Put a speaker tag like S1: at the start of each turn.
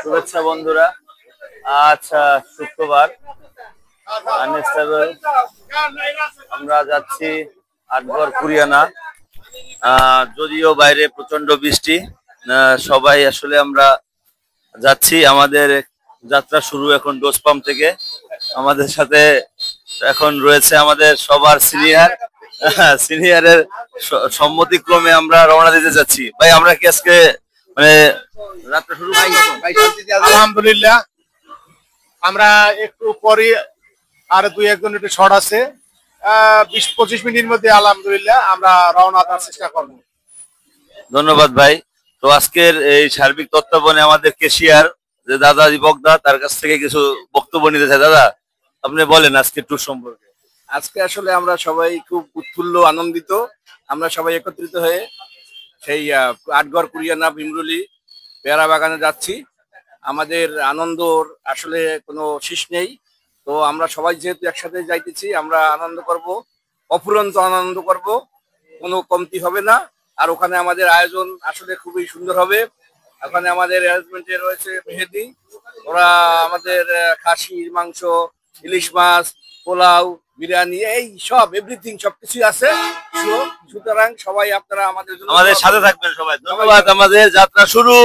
S1: শুভেচ্ছা বন্ধুরা। আচ্ছা, শুক্রবার আমরা যাচ্ছি আটগড় কুরিয়ানা। যদিও বাইরে প্রচন্ড বৃষ্টি, সবাই আসলে আমরা যাচ্ছি। আমাদের যাত্রা শুরু এখন ডোজ পাম্প থেকে। আমাদের সাথে এখন রয়েছে আমাদের সবার সিনিয়রের সম্মতিক্রমে আমরা রওনা দিতে যাচ্ছি। ভাই, আমরা কি আজকে মানে যাত্রা শুরু করি?
S2: আলহামদুলিল্লাহ, আমরা একটু পরে আর দুই একজন একটু শর্ট আছে, 20-25 মিনিটের মধ্যে আলহামদুলিল্লাহ আমরা রওনা দেওয়ার চেষ্টা করবো।
S1: ধন্যবাদ ভাই। তো আজকের এই সার্বিক তত্ত্বাবধানে আমাদের কেশিয়ার যে দাদা দীপকদা, তার কাছ থেকে কিছু বক্তব্য নিতে চাই। দাদা, আপনি বলেন আজকে ট্যুর সম্পর্কে।
S3: আজকে আসলে আমরা সবাই খুব উৎফুল্ল আনন্দিত। আমরা সবাই একত্রিত হয়ে সেই আটগড় কুরিয়ানা ভীমরুলি পেয়ারা বাগানে যাচ্ছি। আমাদের আনন্দর আসলে কোনো শেষ নেই। তো আমরা সবাই যেহেতু একসাথে যাইতেছি, আমরা আনন্দ করব, অফুরন্ত আনন্দ করব, কোনো কমতি হবে না। আর ওখানে আমাদের আয়োজন আসলে খুবই সুন্দর হবে। ওখানে আমাদের অ্যারেঞ্জমেন্টে রয়েছে মেহেদি, ওরা আমাদের খাসির মাংস, ইলিশ মাছ, পোলাও, বিরিয়ানি, এই সব এভরিথিং সবকিছুই আছে। সুতরাং সবাই আপনারা আমাদের
S1: সাথে থাকবেন। সবাই ধন্যবাদ। আমাদের যাত্রা শুরু।